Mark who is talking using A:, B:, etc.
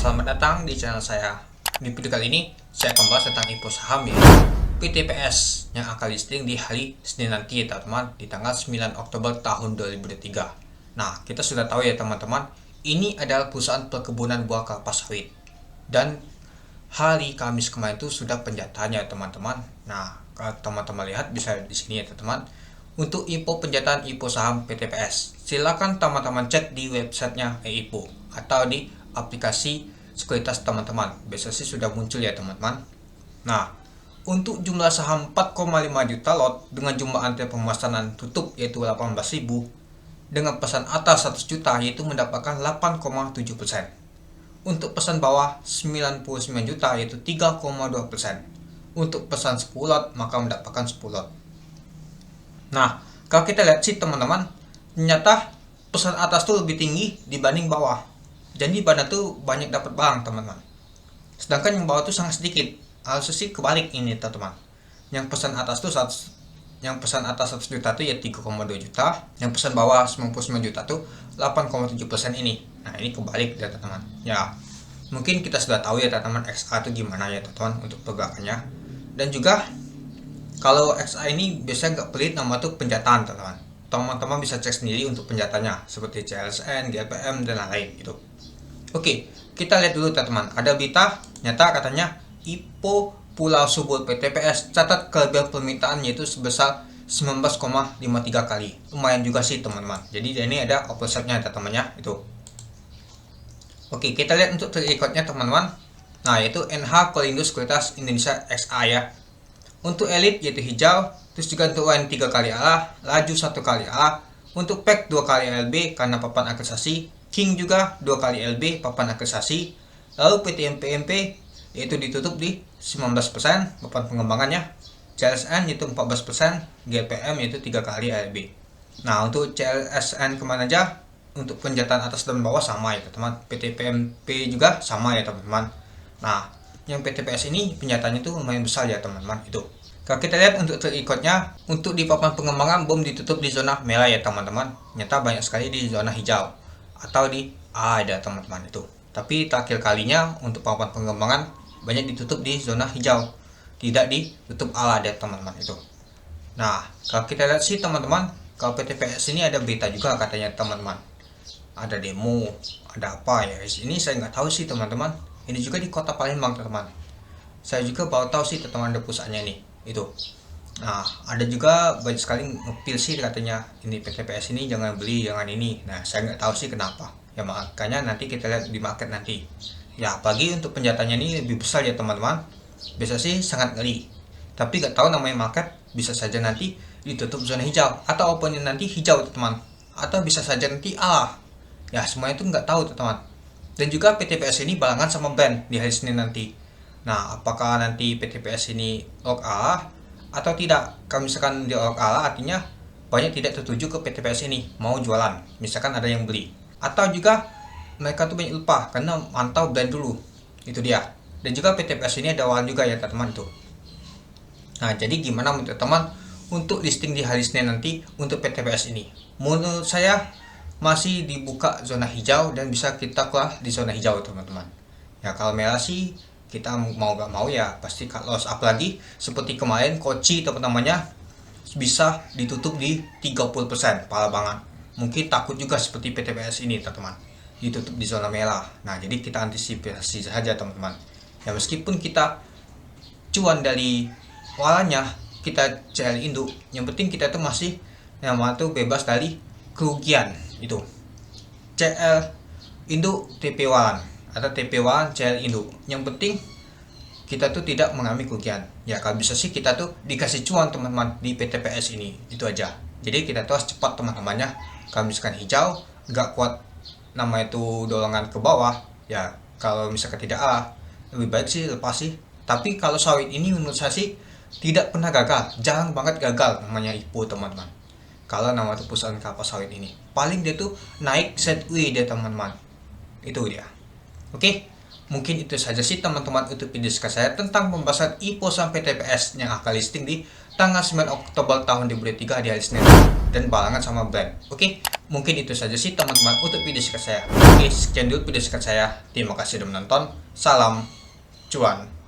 A: Selamat datang di channel saya. Di video kali ini, saya akan bahas tentang info saham ya PTPS yang akan listing di hari Senin nanti ya teman-teman, di tanggal 9 Oktober tahun 2023. Nah, kita sudah tahu ya teman-teman, ini adalah perusahaan perkebunan buah kelapa sawit. Dan hari Kamis kemarin itu sudah penjataannya teman-teman. Nah, kalau teman-teman lihat bisa di sini ya teman-teman. Untuk info penjataan info saham PTPS, silakan teman-teman cek di websitenya e-info atau di aplikasi sekuritas teman-teman. Biasanya sih sudah muncul ya teman-teman. Nah, untuk jumlah saham 4,5 juta lot dengan jumlah antrean pemesanan tutup yaitu 18.000, dengan pesan atas 100 juta yaitu mendapatkan 8,7%. Untuk pesan bawah 99 juta yaitu 3,2%. Untuk pesan 10 lot maka mendapatkan 10 lot. Nah, kalau kita lihat sih teman-teman, ternyata pesan atas tuh lebih tinggi dibanding bawah. Jadi badan tuh banyak dapat barang teman-teman. Sedangkan yang bawah tuh sangat sedikit. Harusnya sih kebalik ini teman-teman. Yang pesan atas tuh 100 juta tuh ya 3,2 juta. Yang pesan bawah 99 juta tuh 8,7% ini. Nah, ini kebalik ya teman-teman. Ya, mungkin kita sudah tahu ya teman-teman XA itu gimana ya teman-teman untuk pergerakannya. Dan juga kalau XA ini biasanya nggak pelit nama tuh penjataan teman-teman. Teman-teman bisa cek sendiri untuk penjataannya seperti CLSN, GPM dan lain-lain gitu. Oke, kita lihat dulu teman-teman. Ada berita nyata katanya IPO Pulau Subur PTPS catat kelebihan permintaan yaitu sebesar 19,53 kali. Lumayan juga sih teman-teman. Jadi ini ada offsetnya teman-temannya itu. Oke, kita lihat untuk terikutnya teman-teman. Nah, yaitu NH Kolindo Sekuritas Indonesia XA ya. Untuk elit yaitu hijau, terus juga untuk WN 3 kali A, laju 1 kali A, untuk PEC 2 kali LB karena papan akresasi, King juga 2 kali LB papan akresasi, lalu PTMPMP yaitu ditutup di 19% papan pengembangannya, CLSN yaitu 14%, GPM yaitu 3 kali LB. Nah, untuk CLSN kemana aja? Untuk penjataan atas dan bawah sama ya teman-teman, PTPMP juga sama ya teman-teman. Nah, yang PTPS ini penjataannya itu lumayan besar ya teman-teman itu. Kalau kita lihat untuk terikutnya, untuk di papan pengembangan belum ditutup di zona merah ya teman-teman. Nyata banyak sekali di zona hijau atau di A ada teman-teman itu. Tapi terakhir kalinya untuk papan pengembangan banyak ditutup di zona hijau, tidak ditutup A ada teman-teman itu. Nah, kalau kita lihat sih teman-teman, kalau PTPS ini ada berita juga katanya teman-teman. Ada demo, ada apa ya? Ini saya nggak tahu sih teman-teman. Ini juga di kota Palembang teman-teman. Saya juga baru tahu sih teman-teman ada pusatnya nih itu. Nah, ada juga banyak sekali ngepil sih katanya ini PTPS ini jangan beli, jangan ini. Nah, saya nggak tahu sih kenapa. Ya makanya nanti kita lihat di market nanti. Ya, apalagi untuk penjataannya ini lebih besar ya teman-teman. Biasa sih sangat ngeri. Tapi nggak tahu namanya market, bisa saja nanti ditutup zona hijau atau opennya nanti hijau teman. Atau bisa saja nanti A. Ya, semuanya itu nggak tahu teman-teman. Dan juga PTPS ini barengan sama band di hari Senin nanti. Nah, apakah nanti PTPS ini log A atau tidak? Kalau misalkan di log A artinya banyak tidak tertuju ke PTPS ini, mau jualan. Misalkan ada yang beli. Atau juga mereka tuh banyak lupa karena mantau band dulu. Itu dia. Dan juga PTPS ini ada awal juga ya teman-teman tuh. Nah, jadi gimana menurut teman untuk listing di hari Senin nanti untuk PTPS ini? Menurut saya masih dibuka zona hijau dan bisa kita keluar di zona hijau teman-teman. Ya kalau merah sih kita mau gak mau ya pasti cut loss, apalagi seperti kemarin Koci teman-temannya bisa ditutup di 30%, parah banget. Mungkin takut juga seperti PTPS ini teman-teman, ditutup di zona merah. Nah, jadi kita antisipasi saja teman-teman. Ya meskipun kita cuan dari walanya, kita CL induk, yang penting kita tuh masih yang tuh bebas dari kerugian itu. CL induk TP walan atau TP walan CL induk, yang penting kita tuh tidak mengalami kerugian. Ya kalau bisa sih kita tuh dikasih cuan teman-teman di PTPS ini, itu aja. Jadi kita tuh harus cepat teman-temannya. Kalau misalkan hijau nggak kuat nama itu dorongan ke bawah, ya kalau misalkan tidak A lebih baik sih lepas sih. Tapi kalau sawit ini menurut saya sih tidak pernah gagal, jarang banget gagal namanya IPO teman-teman. Kalau nama itu perusahaan kelapa sawit ini paling dia tuh naik setway dia teman-teman, itu dia. Oke, mungkin itu saja sih teman-teman untuk video saya tentang pembahasan IPO saham PTPS yang akan listing di tanggal 9 Oktober tahun 2023 di hari Senin dan barengan sama brand. Oke, Mungkin itu saja sih teman-teman untuk video singkat saya. Oke, sekian dulu video singkat saya. Terima kasih sudah menonton. Salam cuan.